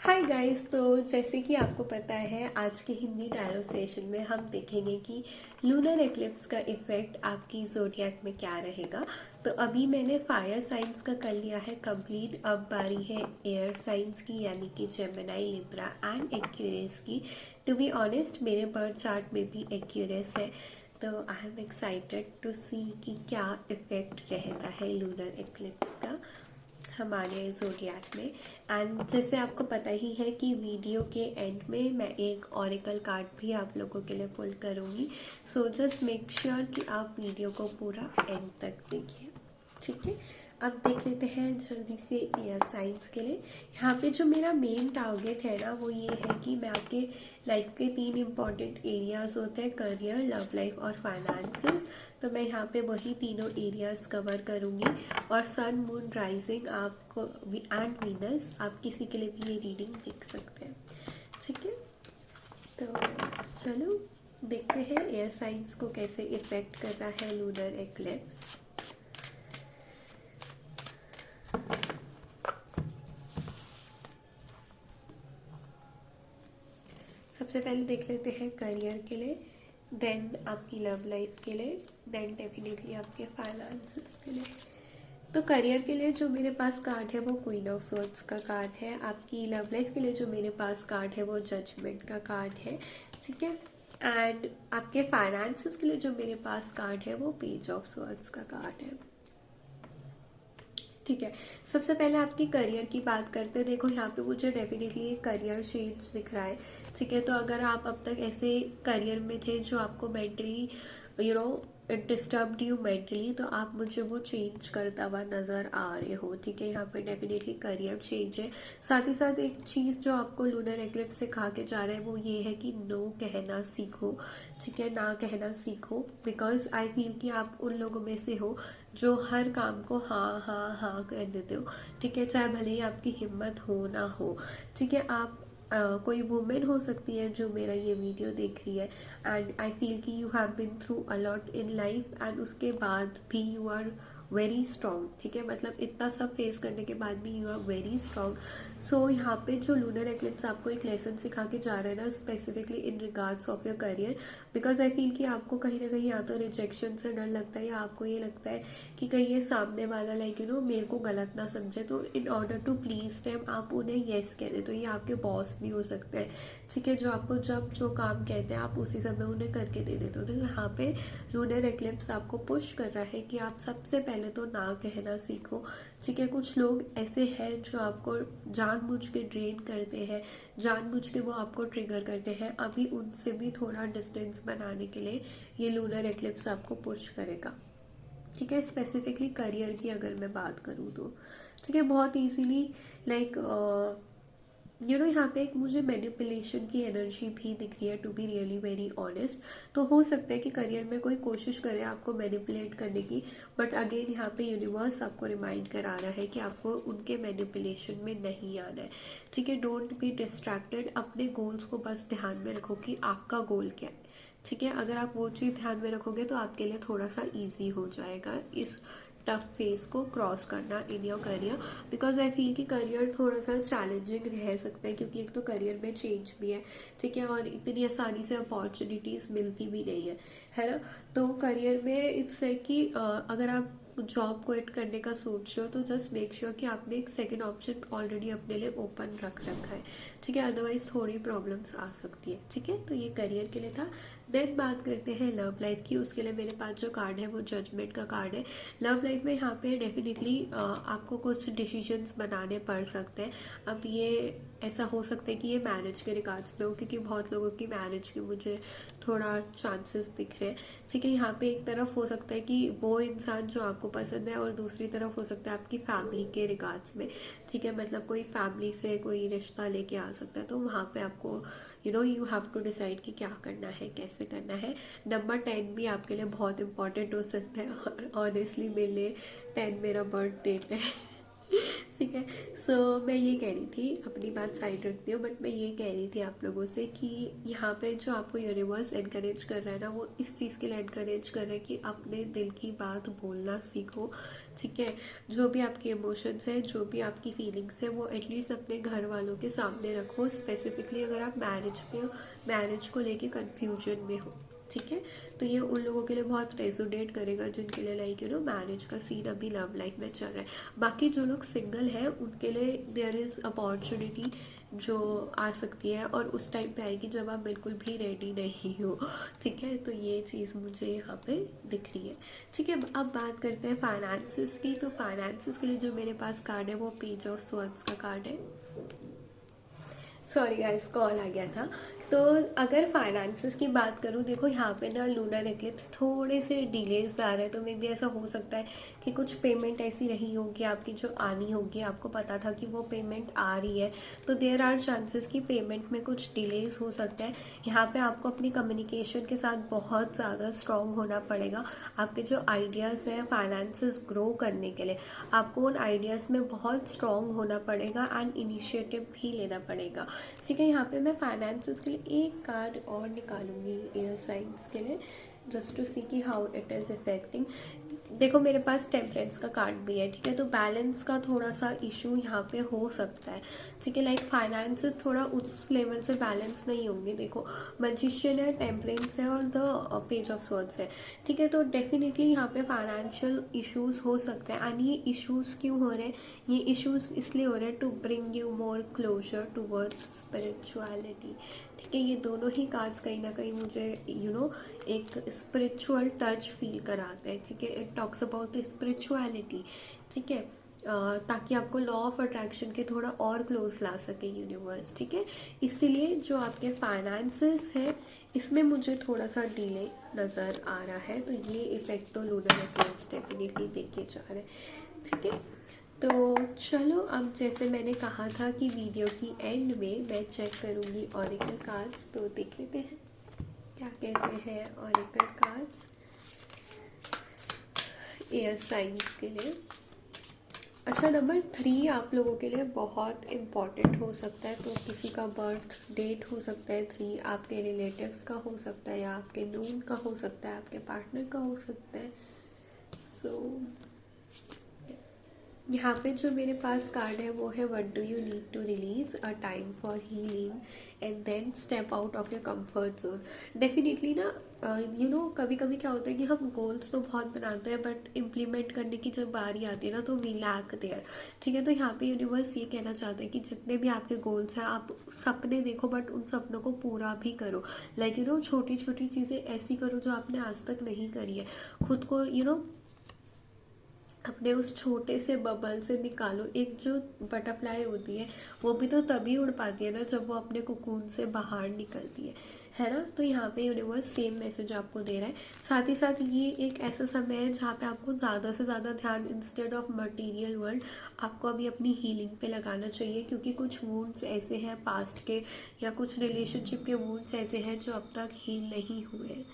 Hi guys. तो जैसे कि आपको पता है, आज के हिंदी टैरो सेशन में हम देखेंगे कि लूनर एक्लिप्स का इफेक्ट आपकी जोडियाक में क्या रहेगा। तो अभी मैंने फायर साइंस का कर लिया है कंप्लीट। अब बारी है एयर साइंस की, यानी कि जेमिनी, लिब्रा एंड एक्यूरियस की। टू बी ऑनेस्ट, मेरे बर्थ चार्ट में भी एक्यूरियस है, तो आई एम एक्साइटेड टू सी कि क्या इफेक्ट रहता है लूनर एक्लिप्स का हमारे जोडियाक में। एंड जैसे आपको पता ही है कि वीडियो के एंड में मैं एक ऑरिकल कार्ड भी आप लोगों के लिए पुल करूँगी। सो जस्ट मेक श्योर कि आप वीडियो को पूरा एंड तक देखिए, ठीक है। अब देख लेते हैं जल्दी से एयर साइंस के लिए। यहाँ पे जो मेरा मेन टारगेट है ना, वो ये है कि मैं आपके लाइफ के 3 इम्पॉर्टेंट एरियाज होते हैं, करियर, लव लाइफ और फाइनेंसेस। तो मैं यहाँ पे वही तीनों एरियाज कवर करूँगी। और सन, मून, राइजिंग आपको एंड वीनस, आप किसी के लिए भी ये रीडिंग देख सकते हैं, ठीक है। तो चलो देखते हैं एयर साइंस को कैसे इफेक्ट कर रहा है लूनर एक्लिप्स। सबसे पहले देख लेते हैं करियर के लिए, देन आपकी लव लाइफ के लिए, देन डेफिनेटली आपके फाइनेंसेस के लिए। तो करियर के लिए जो मेरे पास कार्ड है वो क्वीन ऑफ स्वॉर्ड्स का कार्ड है। आपकी लव लाइफ के लिए जो मेरे पास कार्ड है वो जजमेंट का कार्ड है, ठीक है। एंड आपके फाइनेंसेस के लिए जो मेरे पास कार्ड है वो पेज ऑफ स्वॉर्ड्स का कार्ड है, ठीक है। सबसे पहले आपकी करियर की बात करते हैं। देखो यहाँ पे मुझे डेफिनेटली एक करियर चेंज दिख रहा है, ठीक है। तो अगर आप अब तक ऐसे करियर में थे जो आपको mentally it disturbed you mentally, तो आप मुझे वो चेंज करता हुआ नज़र आ रहे हो, ठीक है। यहाँ पे डेफिनेटली करियर चेंज है। साथ ही साथ एक चीज़ जो आपको लूनर एक्लिप्स सिखा के जा रहा है वो ये है कि नो कहना सीखो, ठीक है। ना कहना सीखो, बिकॉज आई फील कि आप उन लोगों में से हो जो हर काम को हाँ हाँ हाँ कर देते हो, ठीक है। चाहे भले ही आपकी हिम्मत हो ना हो, ठीक है। आप कोई वुमेन हो सकती है जो मेरा ये वीडियो देख रही है, एंड आई फील कि you have been through a lot in life and उसके बाद भी यू आर वेरी स्ट्रॉन्ग, ठीक है। मतलब इतना सब फेस करने के बाद भी यू आर वेरी स्ट्रॉन्ग। सो यहाँ पे जो लूनर एक्लिप्स आपको एक लेसन सिखा के जा रहा है ना, specifically in regards of your career, because I feel कि आपको कहीं ना कहीं या तो रिजेक्शन से डर लगता है, या आपको ये लगता है कि कहीं ये सामने वाला मेरे को गलत ना समझे, तो in order to please them आप उन्हें येस कह दें। तो ये आपके बॉस भी हो सकते हैं, ठीक है, जो आपको जब जो काम कहते हैं आप उसी समय उन्हें करके दे देते हो। तो यहाँ पे लूनर एक्लिप्स आपको पुश कर रहा है कि आप सबसे पहले तो ना कहना सीखो, ठीक है। कुछ लोग ऐसे हैं जो आपको जानबूझ के ड्रेन करते हैं, जानबूझ के वो आपको ट्रिगर करते हैं। अभी उनसे भी थोड़ा डिस्टेंस बनाने के लिए ये लूनर एक्लिप्स आपको पुश करेगा, ठीक है। स्पेसिफिकली करियर की अगर मैं बात करूँ तो, ठीक है, बहुत इजीली लाइक यहाँ पे एक मुझे मैनिपुलेशन की एनर्जी भी दिख रही है, to be really very honest. तो हो सकता है कि करियर में कोई कोशिश करे आपको मैनिपुलेट करने की, बट अगेन यहाँ पे यूनिवर्स आपको रिमाइंड करा रहा है कि आपको उनके मैनिपुलेशन में नहीं आना है, ठीक है। डोंट बी डिस्ट्रैक्टेड, अपने गोल्स को बस ध्यान में रखो कि आपका गोल क्या है, ठीक है। अगर आप वो चीज़ ध्यान में रखोगे तो आपके लिए थोड़ा सा ईजी हो जाएगा इस टफ फेस को क्रॉस करना in your career. Because I feel कि करियर थोड़ा सा चैलेंजिंग रह सकता है, क्योंकि एक तो करियर में चेंज भी है, ठीक है, और इतनी आसानी से अपॉर्चुनिटीज़ मिलती भी नहीं है ना। तो करियर में इट्स लाइक कि अगर आप जॉब क्विट करने का सोच रहे हो तो जस्ट मेक श्योर कि आपने एक सेकंड ऑप्शन ऑलरेडी अपने लिए ओपन रख रखा है, ठीक है। अदरवाइज थोड़ी प्रॉब्लम्स आ सकती है, ठीक है। तो ये करियर के लिए था। देन बात करते हैं लव लाइफ की। उसके लिए मेरे पास जो कार्ड है वो जजमेंट का कार्ड है। लव लाइफ में यहाँ पे डेफिनेटली आपको कुछ डिसीजंस बनाने पड़ सकते हैं। अब ये ऐसा हो सकता है कि ये मैरिज के रिगार्ड्स में हो, क्योंकि बहुत लोगों की मैरिज के मुझे थोड़ा चांसेस दिख रहे हैं, ठीक है। यहाँ पे एक तरफ हो सकता है कि वो इंसान जो आपको पसंद है, और दूसरी तरफ हो सकता है आपकी फैमिली के रिगार्ड्स में, ठीक है। मतलब कोई फैमिली से कोई रिश्ता लेके आ सकता है। तो वहाँ पे आपको यू हैव टू डिसाइड कि क्या करना है, कैसे करना है। नंबर 10 भी आपके लिए बहुत इंपॉर्टेंट हो सकता है, और ऑनेस्टली मेरे लिए 10 मेरा बर्थ डेट है ठीक है। सो मैं ये कह रही थी, अपनी बात साइड रखती हूँ, बट मैं ये कह रही थी आप लोगों से कि यहाँ पे जो आपको यूनिवर्स एनकरेज कर रहा है ना, वो इस चीज़ के लिए एनकरेज कर रहा है कि अपने दिल की बात बोलना सीखो। ठीक है, जो भी आपके इमोशंस हैं, जो भी आपकी फीलिंग्स हैं, वो एटलीस्ट अपने घर वालों के सामने रखो। स्पेसिफिकली अगर आप मैरिज पे हो, मैरिज को लेके कन्फ्यूजन में हो, ठीक है, तो ये उन लोगों के लिए बहुत रेजोनेट करेगा जिनके लिए लाइक मैरिज का सीन अभी लव लाइफ में चल रहा है। बाकी जो लोग सिंगल हैं उनके लिए देयर इज़ अपॉर्चुनिटी जो आ सकती है, और उस टाइम पे आएगी जब आप बिल्कुल भी रेडी नहीं हो। ठीक है, तो ये चीज़ मुझे यहाँ पे दिख रही है। ठीक है, अब बात करते हैं फाइनेंसिस की। तो फाइनेंसिस के लिए जो मेरे पास कार्ड है वो पेज ऑफ स्वॉर्ड्स का कार्ड है। सॉरी गाइस, कॉल आ गया था। तो अगर फाइनेंसिस की बात करूँ, देखो यहाँ पे ना लूनर एक्लिप्स थोड़े से डिलेज आ रहे हैं, तो मे भी ऐसा हो सकता है कि कुछ पेमेंट ऐसी रही होगी आपकी जो आनी होगी, आपको पता था कि वो पेमेंट आ रही है, तो देयर आर चांसेस कि पेमेंट में कुछ डिलेज हो सकता है। यहाँ पे आपको अपनी कम्युनिकेशन के साथ बहुत ज़्यादा स्ट्रॉन्ग होना पड़ेगा। आपके जो आइडियाज़ हैं फाइनेंसिस ग्रो करने के लिए, आपको उन आइडियाज़ में बहुत स्ट्रॉन्ग होना पड़ेगा एंड इनिशिएटिव भी लेना पड़ेगा। ठीक है, यहाँ पे मैं फाइनेंसिस के लिए एक कार्ड और निकालूंगी एयर साइंस के लिए, जस्ट टू सी कि हाउ इट इज़ इफेक्टिंग। देखो मेरे पास टेम्परेंस का कार्ड भी है, ठीक है, तो बैलेंस का थोड़ा सा इशू यहाँ पे हो सकता है। ठीक है, लाइक फाइनेंसेस थोड़ा उस लेवल से बैलेंस नहीं होंगे। देखो मैजिशियन है, टेम्परेंस है और द पेज ऑफ स्वॉर्ड्स है। ठीक है, तो डेफिनेटली यहाँ पे फाइनेंशियल इश्यूज हो सकते हैं। एंड ये इश्यूज क्यों हो रहे हैं? ये इश्यूज इसलिए हो रहे हैं to bring you more closer towards spirituality. ठीक है, ये दोनों ही कार्ड्स कहीं ना कहीं मुझे एक स्पिरिचुअल टच फील कराते हैं। ठीक है, इट टॉक्स अबाउट स्पिरिचुअलिटी। ठीक है, ताकि आपको लॉ ऑफ अट्रैक्शन के थोड़ा और क्लोज ला सके यूनिवर्स। ठीक है, इसीलिए जो आपके फाइनेंसेस है इसमें मुझे थोड़ा सा डिले नज़र आ रहा है। तो ये इफेक्ट तो लूनर एक्लिप्स डेफिनेटली देखे जा रहे हैं। ठीक है, तो चलो अब जैसे मैंने कहा था कि वीडियो की एंड में मैं चेक करूँगी ऑरिकल कार्ड्स, तो देख लेते हैं क्या कहते हैं ऑरिकल कार्ड्स एयर साइंस के लिए। अच्छा, नंबर 3 आप लोगों के लिए बहुत इम्पॉर्टेंट हो सकता है। तो किसी का बर्थ डेट हो सकता है 3, आपके रिलेटिव्स का हो सकता है, या आपके नून का हो सकता है, आपके पार्टनर का हो सकता है। सो यहाँ पे जो मेरे पास कार्ड है वो है what do you need to release a time for healing and then step out of your comfort zone. Definitely ना कभी कभी क्या होता है कि हम गोल्स तो बहुत बनाते हैं, बट इम्प्लीमेंट करने की जब बारी आती है ना, तो वी लैक देयर। ठीक है, तो यहाँ पे यूनिवर्स ये कहना चाहता है कि जितने भी आपके गोल्स हैं, आप सपने देखो बट उन सपनों को पूरा भी करो। लाइक छोटी छोटी चीज़ें ऐसी करो जो आपने आज तक नहीं करी है। खुद को अपने उस छोटे से बबल से निकालो। एक जो बटरफ्लाई होती है वो भी तो तभी उड़ पाती है ना जब वो अपने कोकून से बाहर निकलती है ना। तो यहाँ पे यूनिवर्स सेम मैसेज आपको दे रहा है। साथ ही साथ ये एक ऐसा समय है जहाँ पे आपको ज़्यादा से ज़्यादा ध्यान इंस्टेड ऑफ मटेरियल वर्ल्ड आपको अभी अपनी हीलिंग पे लगाना चाहिए, क्योंकि कुछ वुंड्स ऐसे हैं पास्ट के, या कुछ रिलेशनशिप के वुंड्स ऐसे हैं जो अब तक हील नहीं हुए हैं।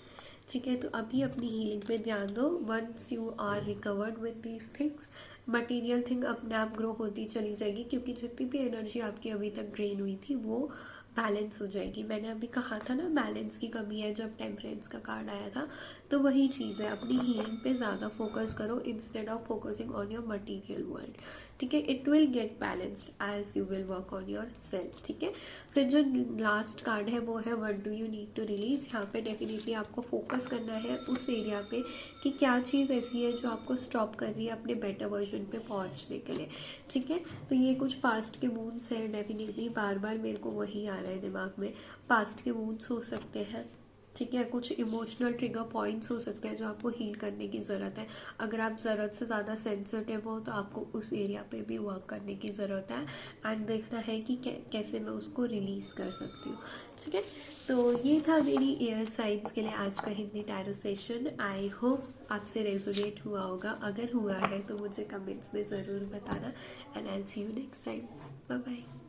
ठीक है, तो अभी अपनी हीलिंग पे ध्यान दो। Once you are recovered with these things, material thing अपने आप ग्रो होती चली जाएगी, क्योंकि जितनी भी एनर्जी आपकी अभी तक ड्रेन हुई थी वो बैलेंस हो जाएगी। मैंने अभी कहा था ना बैलेंस की कमी है जब टेम्परेंस का कार्ड आया था, तो वही चीज़ है। अपनी हीलिंग पे ज़्यादा फोकस करो instead of focusing on your material world. ठीक है, it will get balanced as you will work on yourself. ठीक है, फिर जो लास्ट कार्ड है वो है what do you need to release. यहाँ पे डेफिनेटली आपको फोकस करना है उस एरिया पे कि क्या चीज़ ऐसी है जो आपको स्टॉप कर रही है अपने बेटर वर्जन पे पहुँचने के लिए। ठीक है, तो ये कुछ पास्ट के वूंड्स हैं, डेफिनेटली बार बार मेरे को वही आ रहा है दिमाग में। पास्ट के वूंड्स हो सकते हैं। ठीक है, कुछ इमोशनल ट्रिगर पॉइंट्स हो सकते हैं जो आपको हील करने की ज़रूरत है। अगर आप ज़रूरत से ज़्यादा सेंसिटिव हो तो आपको उस एरिया पे भी वर्क करने की ज़रूरत है, एंड देखना है कि कैसे मैं उसको रिलीज़ कर सकती हूँ। ठीक है, तो ये था मेरी एयर साइंस के लिए आज का Hindi tarot session. I hope आपसे रेजोनेट हुआ होगा। अगर हुआ है तो मुझे कमेंट्स में ज़रूर बताना, and I will see you next time. Bye bye.